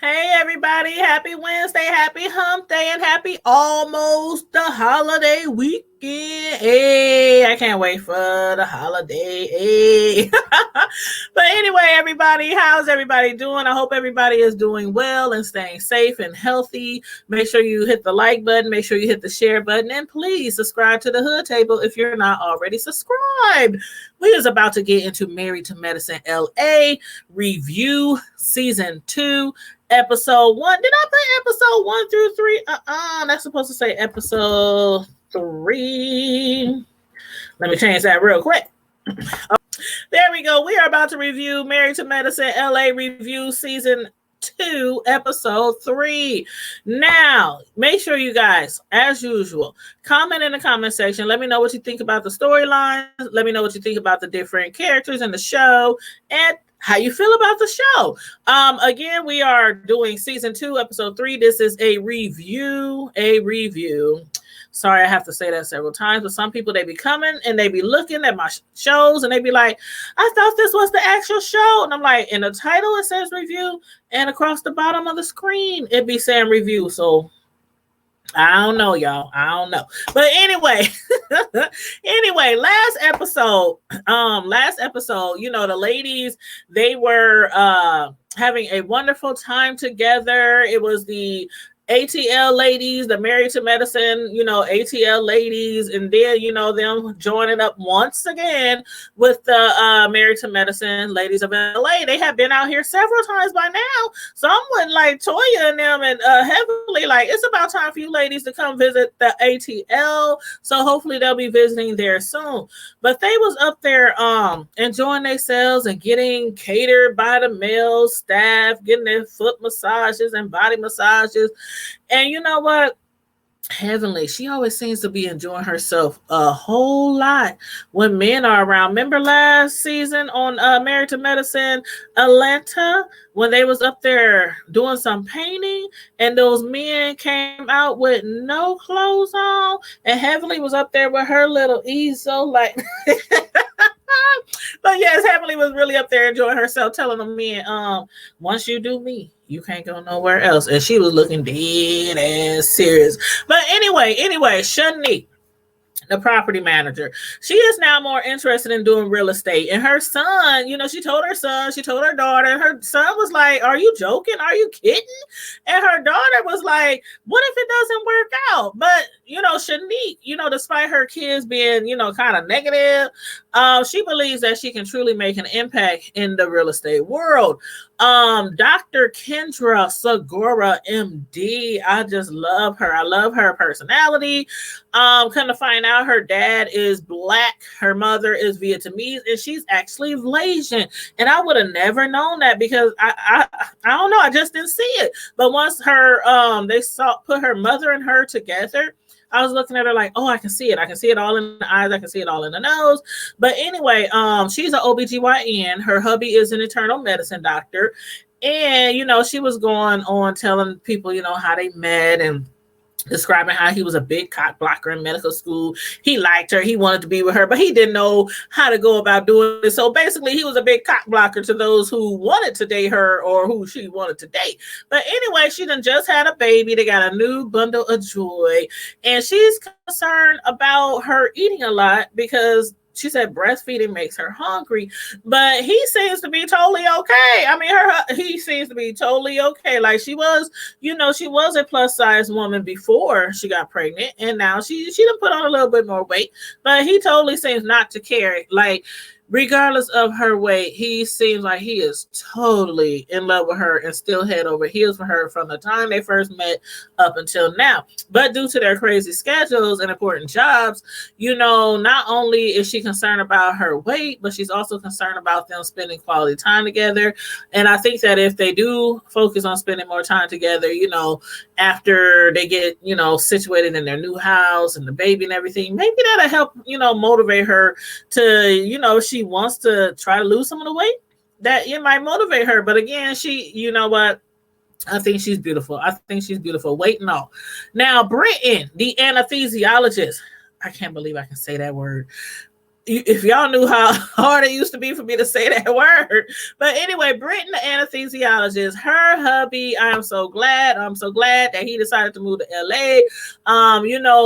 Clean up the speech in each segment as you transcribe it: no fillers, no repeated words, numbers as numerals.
Hey everybody, happy Wednesday, happy hump day, and happy almost the holiday weekend. Hey, I can't wait for the holiday. Hey. But anyway, everybody, how's everybody doing? I hope everybody is doing well and staying safe and healthy. Make sure you hit the like button, make sure you hit the share button, and please subscribe to the Hood Table if you're not already subscribed. We is about to get into Married to Medicine LA review season 2 episode 1. Did I put episode 1 through 3? That's supposed to say episode 3. Let me change that real quick. There we go. We are about to review Married to Medicine LA review season 2, episode 3. Now, make sure you guys, as usual, comment in the comment section. Let me know what you think about the storylines. Let me know what you think about the different characters in the show, and how you feel about the show. Again, we are doing season 2, episode 3. This is a review. Sorry, I have to say that several times, but some people, they be coming and they be looking at my shows and they be like, I thought this was the actual show. And I'm like, in the title, it says review, and across the bottom of the screen, it be saying review. So I don't know, y'all. I don't know. But anyway, last episode, the ladies, they were having a wonderful time together. It was the ATL ladies, the Married to Medicine, ATL ladies, and then, them joining up once again with the Married to Medicine ladies of LA. They have been out here several times by now. So I'm with like Toya and them and heavily like, it's about time for you ladies to come visit the ATL. So hopefully they'll be visiting there soon. But they was up there enjoying themselves and getting catered by the male staff, getting their foot massages and body massages. And you know what? Heavenly, she always seems to be enjoying herself a whole lot when men are around. Remember last season on Married to Medicine Atlanta, when they was up there doing some painting and those men came out with no clothes on, and Heavenly was up there with her little easel like but yes, Heavenly was really up there enjoying herself, telling the men, once you do me, you can't go nowhere else. And she was looking dead ass serious. But anyway, Shanique, the property manager, she is now more interested in doing real estate. And her son, she told her daughter, and her son was like, are you joking? Are you kidding? And her daughter was like, what if it doesn't work out? But, Shanique, despite her kids being, kind of negative, she believes that she can truly make an impact in the real estate world. Dr. Kendra Segura, MD, I just love her. I love her personality. Come to find out, her dad is Black, her mother is Vietnamese, and she's actually Malaysian. And I would have never known that because I don't know, I just didn't see it. But once they put her mother and her together, I was looking at her like, oh, I can see it. I can see it all in the eyes. I can see it all in the nose. But anyway, she's an OBGYN. Her hubby is an internal medicine doctor. And, she was going on telling people, how they met and describing how he was a big cock blocker in medical school. He liked her. He wanted to be with her, but he didn't know how to go about doing it. So basically, he was a big cock blocker to those who wanted to date her or who she wanted to date. But anyway, she done just had a baby. They got a new bundle of joy. And she's concerned about her eating a lot because she said breastfeeding makes her hungry, but he seems to be totally okay. I mean, he seems to be totally okay. Like she was, she was a plus size woman before she got pregnant, and now she done put on a little bit more weight, but he totally seems not to care. Like, regardless of her weight, he seems like he is totally in love with her and still head over heels for her from the time they first met up until now. But due to their crazy schedules and important jobs, not only is she concerned about her weight, but she's also concerned about them spending quality time together. And I think that if they do focus on spending more time together, after they get, situated in their new house and the baby and everything, maybe that'll help, motivate her to, she wants to try to lose some of the weight, that it might motivate her. But again, she, what? I think she's beautiful. Weight and all. Now, Britton, the anesthesiologist. I can't believe I can say that word. if y'all knew how hard it used to be for me to say that word. But anyway, Britton, the anesthesiologist, her hubby, I'm so glad that he decided to move to LA.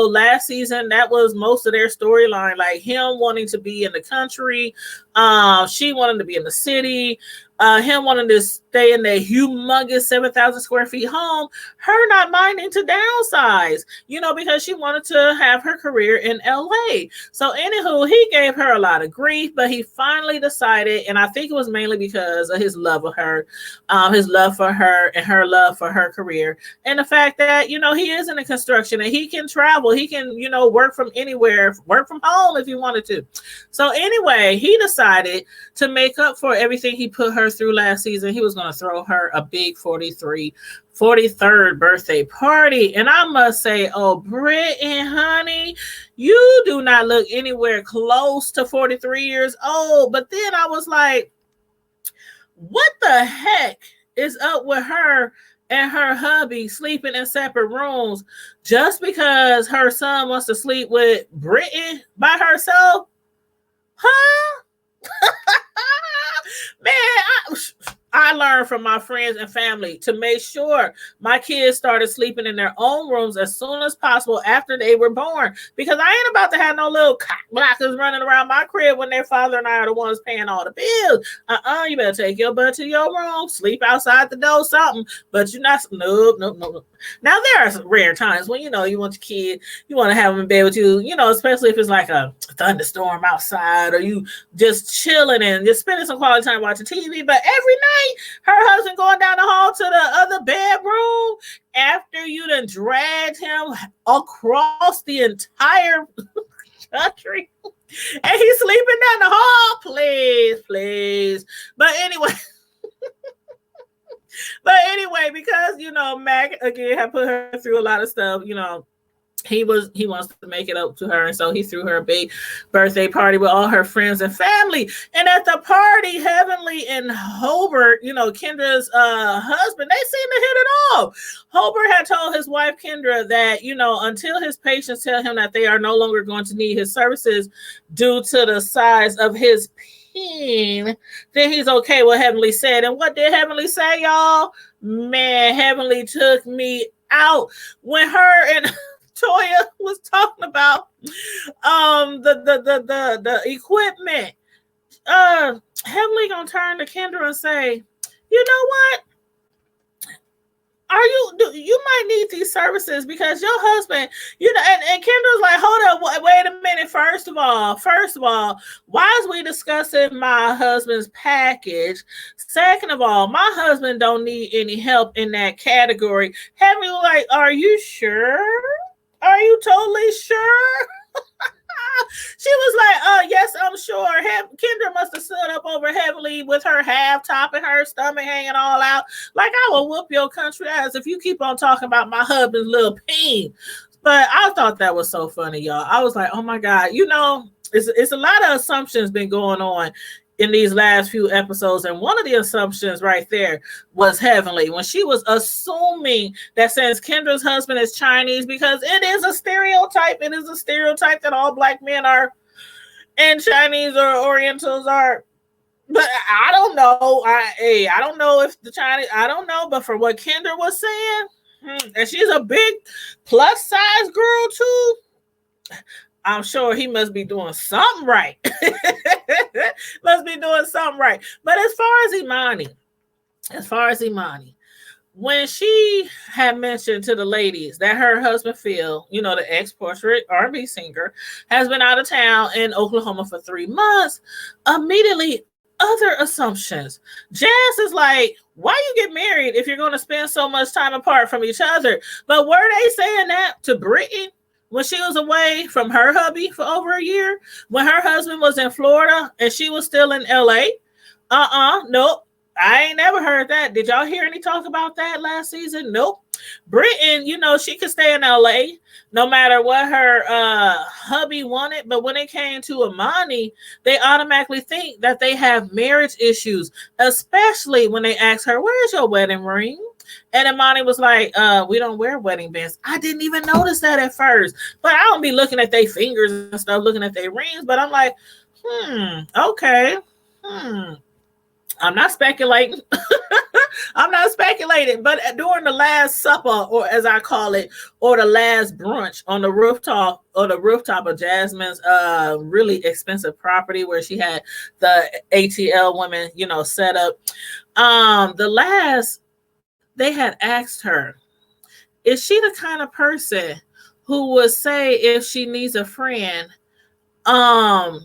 Last season, that was most of their storyline, like him wanting to be in the country. She wanted to be in the city. Him wanting to stay in that humongous 7,000 square feet home, her not minding to downsize, because she wanted to have her career in LA. So anywho, he gave her a lot of grief, but he finally decided, and I think it was mainly because of his love of her, his love for her and her love for her career. And the fact that, he is in the construction and he can travel, he can, work from anywhere, work from home if he wanted to. So anyway, he decided to make up for everything he put her through last season. He was going to throw her a big 43rd birthday party. And I must say, oh, Britt and honey, you do not look anywhere close to 43 years old. But then I was like, what the heck is up with her and her hubby sleeping in separate rooms just because her son wants to sleep with Brittany by herself? Huh? Man, I learned from my friends and family to make sure my kids started sleeping in their own rooms as soon as possible after they were born, because I ain't about to have no little cock blockers running around my crib when their father and I are the ones paying all the bills. You better take your butt to your room, sleep outside the door, something, but you're not, nope. Now there are some rare times when, you want your kid, you want to have them in bed with you, especially if it's like a thunderstorm outside or you just chilling and just spending some quality time watching TV. But every night, her husband going down the hall to the other bedroom after you done dragged him across the entire country and he's sleeping down the hall. Please. But anyway, because Mac again had put her through a lot of stuff, he wants to make it up to her, and so he threw her a big birthday party with all her friends and family. And at the party, Heavenly and Hobart, Kendra's husband, they seemed to hit it off. Hobart had told his wife Kendra that until his patients tell him that they are no longer going to need his services due to the size of his peen, then he's okay. What Heavenly said, and what did Heavenly say, y'all? Man, Heavenly took me out when her and Toya was talking about the equipment. Heavenly gonna turn to Kendra and say, you know what? You might need these services because your husband, and Kendra's like, hold up, wait a minute. First of all, why is we discussing my husband's package? Second of all, my husband don't need any help in that category. Heavenly was like, are you sure? Are you totally sure? She was like, yes, I'm sure. Kendra must have stood up over Heavenly with her half top and her stomach hanging all out. Like, I will whoop your country ass if you keep on talking about my husband's little peen. But I thought that was so funny, y'all. I was like, oh my God, it's a lot of assumptions been going on in these last few episodes. And one of the assumptions right there was Heavenly, when she was assuming that since Kendra's husband is Chinese, because it is a stereotype. It is a stereotype that all Black men are and Chinese or Orientals are. But I don't know. I don't know if the Chinese, I don't know. But for what Kendra was saying, and she's a big plus size girl too, I'm sure he must be doing something right. Must be doing something right. But as far as Imani, when she had mentioned to the ladies that her husband Phil, the ex-portrait R&B singer, has been out of town in Oklahoma for 3 months, immediately other assumptions. Jazz is like, why you get married if you're going to spend so much time apart from each other? But were they saying that to Brittany when she was away from her hubby for over a year, when her husband was in Florida and she was still in LA? Nope. I ain't never heard that. Did y'all hear any talk about that last season? Nope. Brittany, she could stay in LA no matter what her hubby wanted. But when it came to Imani, they automatically think that they have marriage issues, especially when they ask her, where's your wedding ring? And Imani was like, we don't wear wedding bands. I didn't even notice that at first. But I don't be looking at their fingers and stuff, looking at their rings. But I'm like, Okay. I'm not speculating. I'm not speculating, but during the last supper, or as I call it, or the last brunch on the rooftop of Jasmine's really expensive property where she had the ATL women, set up. The last they had asked her, is she the kind of person who would say if she needs a friend, um,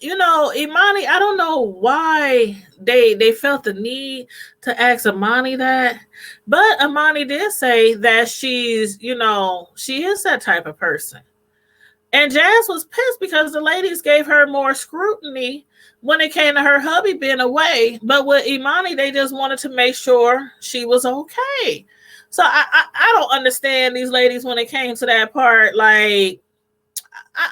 Imani, I don't know why they felt the need to ask Imani that, but Imani did say that she's, she is that type of person. And Jazz was pissed because the ladies gave her more scrutiny when it came to her hubby being away. But with Imani, they just wanted to make sure she was okay. So I don't understand these ladies when it came to that part. Like,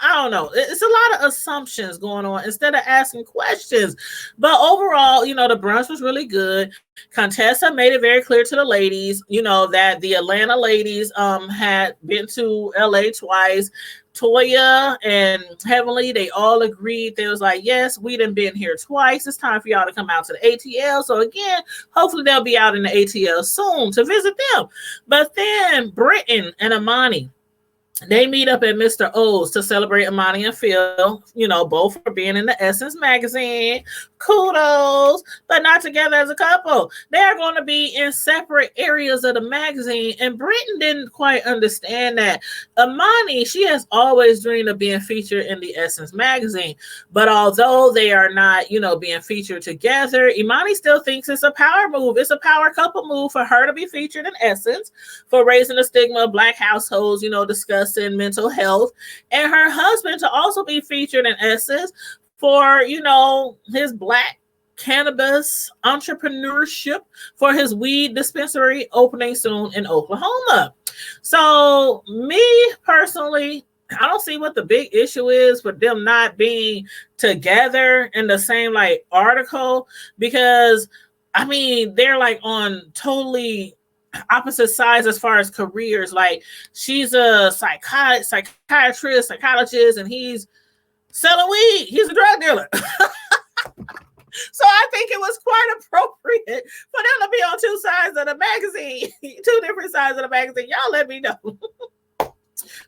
I don't know. It's a lot of assumptions going on instead of asking questions. But overall, the brunch was really good. Contessa made it very clear to the ladies, that the Atlanta ladies had been to LA twice. Toya and Heavenly, they all agreed. They was like, yes, we done been here twice. It's time for y'all to come out to the ATL. So again, hopefully they'll be out in the ATL soon to visit them. But then Britton and Imani, they meet up at Mr. O's to celebrate Imani and Phil, both for being in the Essence magazine. Kudos, but not together as a couple. They are going to be in separate areas of the magazine, and Britton didn't quite understand that. Imani, she has always dreamed of being featured in the Essence magazine, but although they are not, being featured together, Imani still thinks it's a power move. It's a power couple move for her to be featured in Essence for raising the stigma of Black households, discussing mental health, and her husband to also be featured in Essence for, his Black cannabis entrepreneurship for his weed dispensary opening soon in Oklahoma. So me personally, I don't see what the big issue is for them not being together in the same article, because they're on totally opposite sides as far as careers. Like, she's a psychiatrist, psychologist, and he's selling weed. He's a drug dealer. So I think it was quite appropriate for them to be on two sides of the magazine, two different sides of the magazine. Y'all let me know.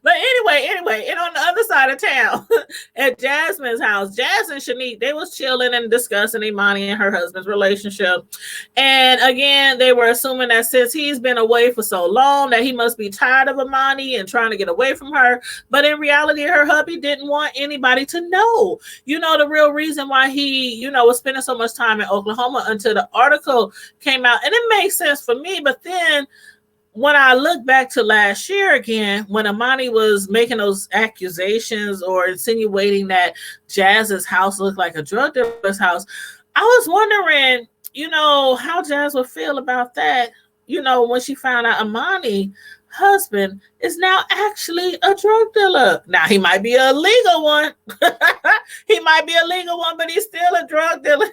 But anyway, and on the other side of town, at Jasmine's house, Jazz and Shanique, they was chilling and discussing Imani and her husband's relationship. And again, they were assuming that since he's been away for so long, that he must be tired of Imani and trying to get away from her. But in reality, her hubby didn't want anybody to know, the real reason why he, was spending so much time in Oklahoma until the article came out. And it makes sense for me. But then when I look back to last year again, when Imani was making those accusations or insinuating that Jazz's house looked like a drug dealer's house, I was wondering, how Jazz would feel about that, when she found out Imani's husband is now actually a drug dealer. Now, he might be a legal one. He might be a legal one, but he's still a drug dealer.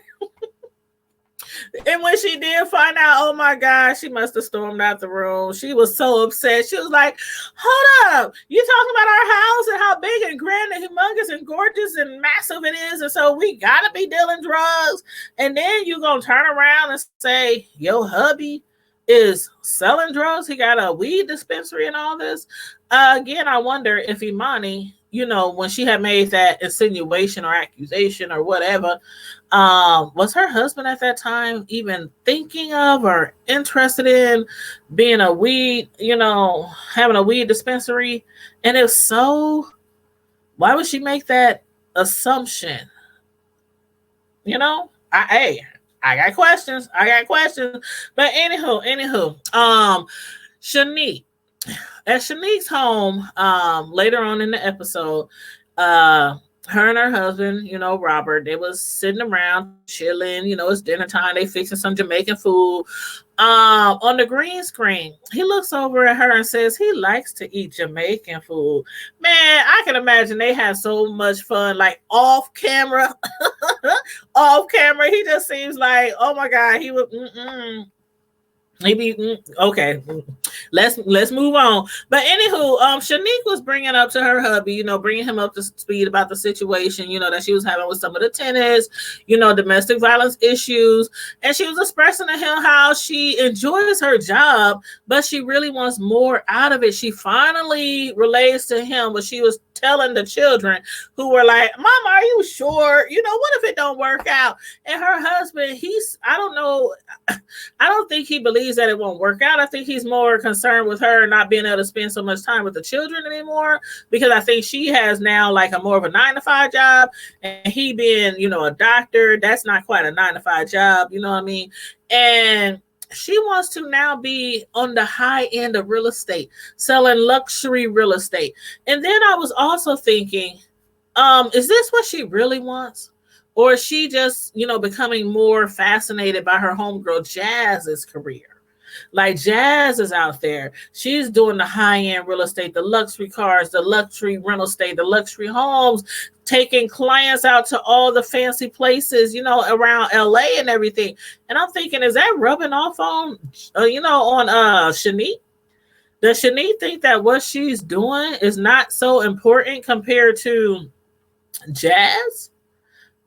And when she did find out, oh my God, she must have stormed out the room. She was so upset. She was like, hold up, you talking about our house and how big and grand and humongous and gorgeous and massive it is, and so we gotta be dealing drugs, and then you gonna turn around and say your hubby is selling drugs, he got a weed dispensary and all this. Again, I wonder if Imani, when she had made that insinuation or accusation or whatever, was her husband at that time even thinking of or interested in being a weed, having a weed dispensary? And if so, why would she make that assumption? I got questions. But anywho, Shanique. At Shanique's home, later on in the episode, her and her husband, Robert, they was sitting around chilling. It's dinner time. They fixing some Jamaican food. On the green screen, he looks over at her and says he likes to eat Jamaican food. Man, I can imagine they had so much fun, off camera. Off camera, he just seems like, oh my God, he would. Maybe okay. Let's move on. But anywho, Shanique was bringing up to her hubby, bringing him up to speed about the situation, that she was having with some of the tenants, domestic violence issues, and she was expressing to him how she enjoys her job, but she really wants more out of it. She finally relays to him what she was telling the children, who were like, "Mama, are you sure? What if it don't work out?" And her husband, I don't know. I don't think he believes that it won't work out. I think he's more concerned with her not being able to spend so much time with the children anymore, because I think she has now like a more of a 9-to-5 job, and he being, a doctor, that's not quite a 9-to-5 job. You know what I mean? And she wants to now be on the high end of real estate, selling luxury real estate. And then I was also thinking, is this what she really wants? Or is she just, becoming more fascinated by her homegirl Jazz's career? Like Jazz is out there. She's doing the high-end real estate, the luxury cars, the luxury rental estate, the luxury homes, taking clients out to all the fancy places, around LA and everything. And I'm thinking, is that rubbing off on, Shanique? Does Shanique think that what she's doing is not so important compared to Jazz?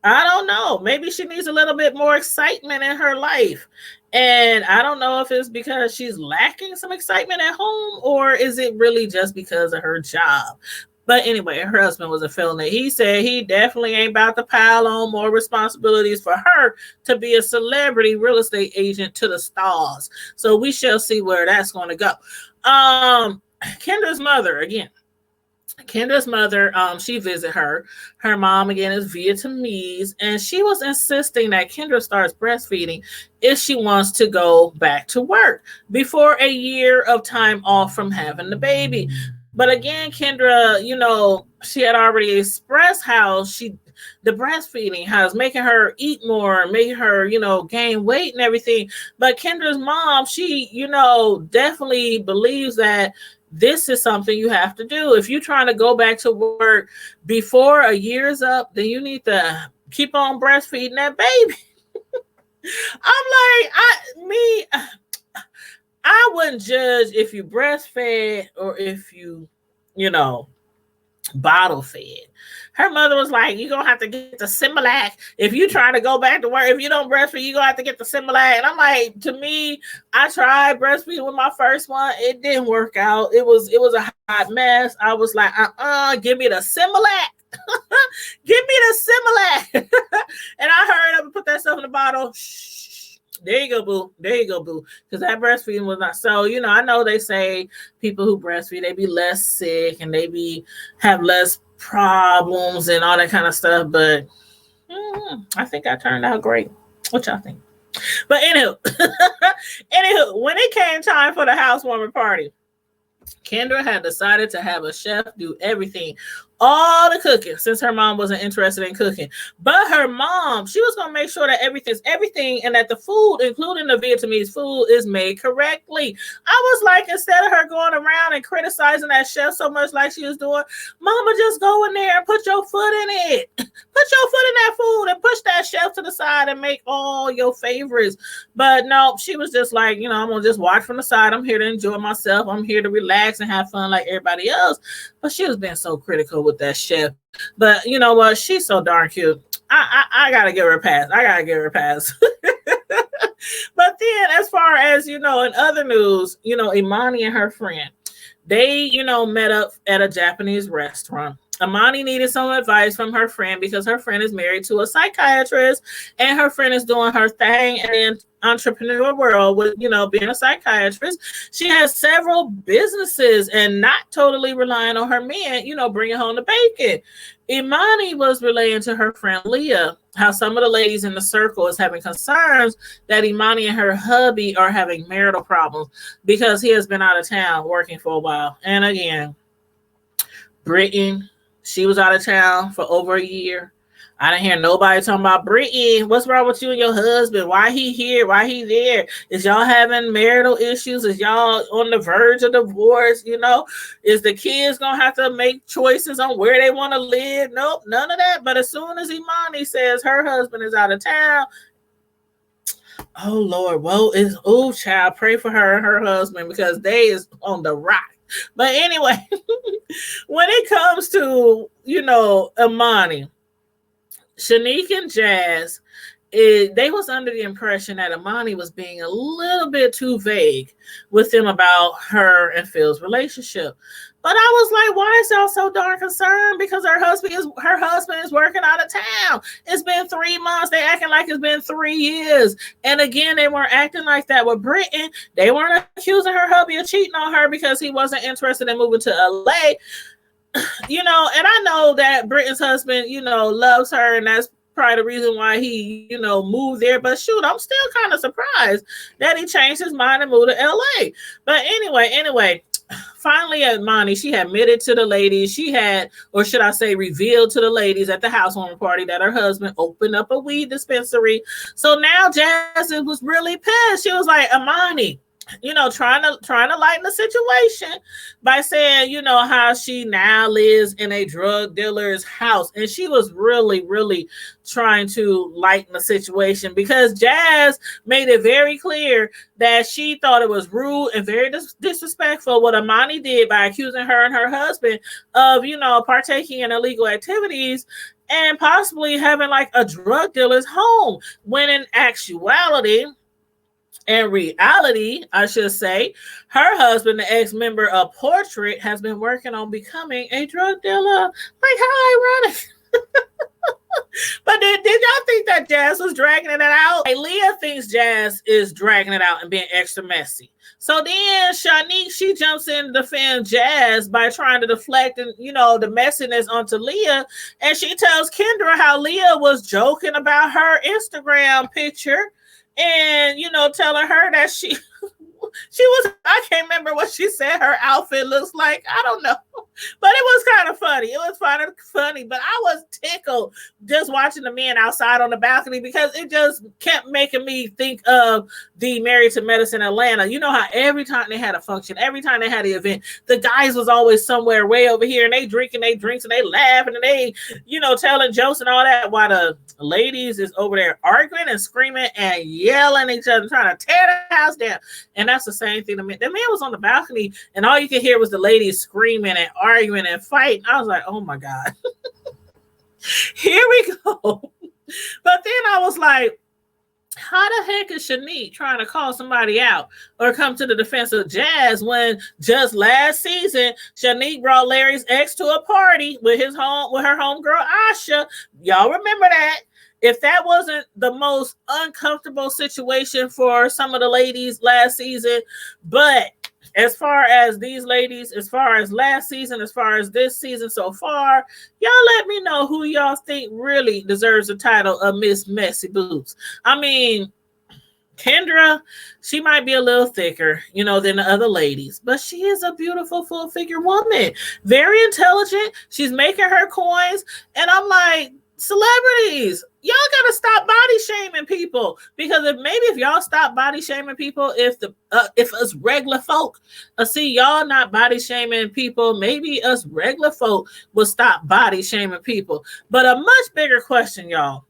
I don't know. Maybe she needs a little bit more excitement in her life. And I don't know if it's because she's lacking some excitement at home, or is it really just because of her job? But anyway, her husband was a felon. He said he definitely ain't about to pile on more responsibilities for her to be a celebrity real estate agent to the stars. So we shall see where that's going to go. Kendra's mother, again. Kendra's mother, she visited her. Her mom, again, is Vietnamese, and she was insisting that Kendra starts breastfeeding if she wants to go back to work before a year of time off from having the baby. But again, Kendra, she had already expressed how the breastfeeding, how it's making her eat more, making her, gain weight and everything. But Kendra's mom, she, definitely believes that this is something you have to do. If you're trying to go back to work before a year's up, then you need to keep on breastfeeding that baby. I'm like, I wouldn't judge if you breastfed or if you, bottle fed. Her mother was like, you're going to have to get the Similac. If you try to go back to work, if you don't breastfeed, you're going to have to get the Similac. And I'm like, to me, I tried breastfeeding with my first one. It didn't work out. It was a hot mess. I was like, give me the Similac. Give me the Similac. And I heard them put that stuff in the bottle. Shh. There you go, boo. There you go, boo. Because that breastfeeding was not so, I know they say people who breastfeed, they be less sick and they have less problems and all that kind of stuff, but I think I turned out great. What y'all think? But anywho, when it came time for the housewarming party, Kendra had decided to have a chef do everything, all the cooking, since her mom wasn't interested in cooking. But her mom, she was going to make sure that everything's everything and that the food, including the Vietnamese food, is made correctly. I was like, instead of her going around and criticizing that chef so much like she was doing, Mama, just go in there and put your foot in it. Put your foot in that food and push that chef to the side and make all your favorites. But no, she was just like, I'm going to just watch from the side. I'm here to enjoy myself. I'm here to relax and have fun like everybody else. But she was being so critical with that chef. But you know what? She's so darn cute. I gotta give her a pass. But then, as far as in other news, Imani and her friend, they met up at a Japanese restaurant. Imani needed some advice from her friend because her friend is married to a psychiatrist, and her friend is doing her thing in the entrepreneur world with, being a psychiatrist. She has several businesses and not totally relying on her man, bringing home the bacon. Imani was relaying to her friend Leah how some of the ladies in the circle is having concerns that Imani and her hubby are having marital problems because he has been out of town working for a while. And again, Brittany, she was out of town for over a year. I didn't hear nobody talking about Brittany. What's wrong with you and your husband? Why he here? Why he there? Is y'all having marital issues? Is y'all on the verge of divorce? Is the kids going to have to make choices on where they want to live? Nope, none of that. But as soon as Imani says her husband is out of town, Oh Lord, well, it's child, pray for her and her husband because they is on the rock. But anyway, when it comes to Imani, Shanique and Jazz, they was under the impression that Imani was being a little bit too vague with them about her and Phil's relationship. But I was like, why is y'all so darn concerned? Because her husband is working out of town. It's been 3 months. They acting like it's been 3 years. And again, they weren't acting like that with Britton. They weren't accusing her hubby of cheating on her because he wasn't interested in moving to LA. And I know that Britton's husband, loves her, and that's probably the reason why he, moved there. But shoot, I'm still kind of surprised that he changed his mind and moved to LA. But anyway, finally, Imani, she admitted to the ladies, or should I say, revealed to the ladies at the housewarming party that her husband opened up a weed dispensary. So now Jazz was really pissed. She was like, Imani, trying to lighten the situation by saying, how she now lives in a drug dealer's house. And she was really, really trying to lighten the situation because Jazz made it very clear that she thought it was rude and very disrespectful what Imani did by accusing her and her husband of, partaking in illegal activities and possibly having like a drug dealer's home, when in actuality, in reality, I should say, her husband, the ex-member of Portrait, has been working on becoming a drug dealer. Like, how ironic. But did y'all think that Jazz was dragging it out? Like, Leah thinks Jazz is dragging it out and being extra messy. So then Shanique, she jumps in to defend Jazz by trying to deflect and the messiness onto Leah. And she tells Kendra how Leah was joking about her Instagram picture and telling her that she was, I can't remember what she said her outfit looks like. I don't know. But it was kind of funny. It was funny, but I was tickled just watching the men outside on the balcony because it just kept making me think of the Married to Medicine Atlanta. You know how every time they had a function, every time they had an event, the guys was always somewhere way over here and they drinking their drinks and they laughing and they, telling jokes and all that, while the ladies is over there arguing and screaming and yelling at each other, trying to tear the house down. And that's the same thing. The man was on the balcony and all you could hear was the ladies screaming and arguing and fighting. I was like, oh my God. Here we go. But then I was like, how the heck is Shanique trying to call somebody out or come to the defense of Jazz when just last season Shanique brought Larry's ex to a party with her homegirl Asha? Y'all remember that? If that wasn't the most uncomfortable situation for some of the ladies last season, but as far as these ladies, as far as last season, as far as this season so far, y'all let me know who y'all think really deserves the title of Miss Messy Boots. I mean, Kendra, she might be a little thicker, than the other ladies, but she is a beautiful full figure woman, very intelligent. She's making her coins. And I'm like, celebrities, y'all gotta stop body shaming people, because if y'all stop body shaming people, if us regular folk see y'all not body shaming people, maybe us regular folk will stop body shaming people. But a much bigger question, y'all,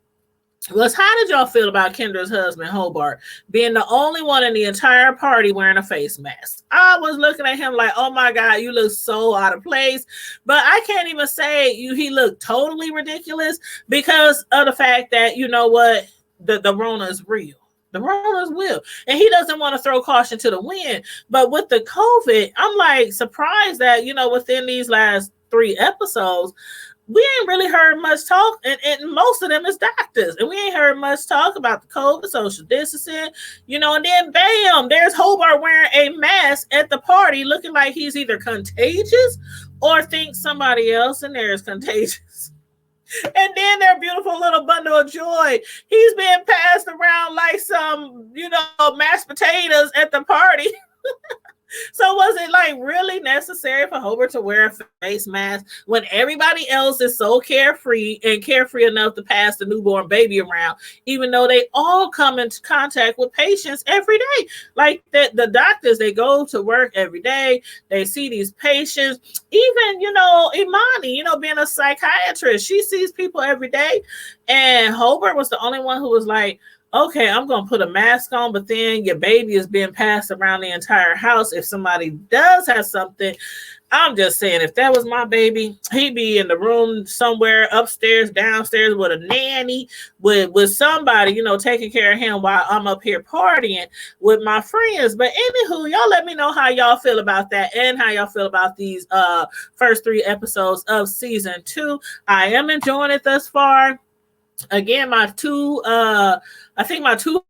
was how did y'all feel about Kendra's husband Hobart being the only one in the entire party wearing a face mask? I was looking at him like, oh my God, you look so out of place. But I can't even say he looked totally ridiculous because of the fact that, the Rona is real. The Rona is real. And he doesn't want to throw caution to the wind. But with the COVID, I'm like surprised that, within these last 3 episodes, we ain't really heard much talk, and most of them is doctors, and we ain't heard much talk about the COVID, social distancing, and then bam, there's Hobart wearing a mask at the party looking like he's either contagious or thinks somebody else in there is contagious. And then their beautiful little bundle of joy, he's being passed around like some, mashed potatoes at the party. So was it like really necessary for Hobart to wear a face mask when everybody else is so carefree enough to pass the newborn baby around, even though they all come into contact with patients every day? Like the doctors, they go to work every day. They see these patients. Even, Imani, being a psychiatrist, she sees people every day. And Hobart was the only one who was like, okay, I'm going to put a mask on, but then your baby is being passed around the entire house. If somebody does have something, I'm just saying, if that was my baby, he'd be in the room somewhere upstairs, downstairs with a nanny, with somebody, taking care of him while I'm up here partying with my friends. But anywho, y'all let me know how y'all feel about that and how y'all feel about these first 3 episodes of season 2. I am enjoying it thus far. Again, my two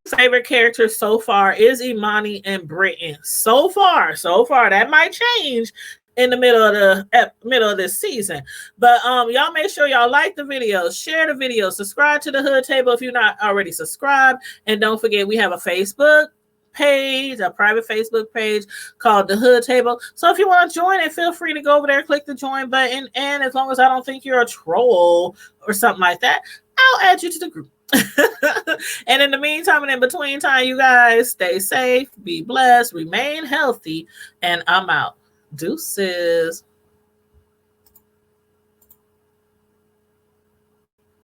favorite characters so far is Imani and Britton. So far, that might change in the middle of this season. But y'all make sure y'all like the videos, share the videos, subscribe to the Hood Table if you're not already subscribed, and don't forget we have a Facebook page, a private Facebook page called the Hood Table. So if you want to join it, feel free to go over there, click the join button, and as long as I don't think you're a troll or something like that, I'll add you to the group. And in the meantime and in between time, you guys stay safe, be blessed, remain healthy, and I'm out. Deuces.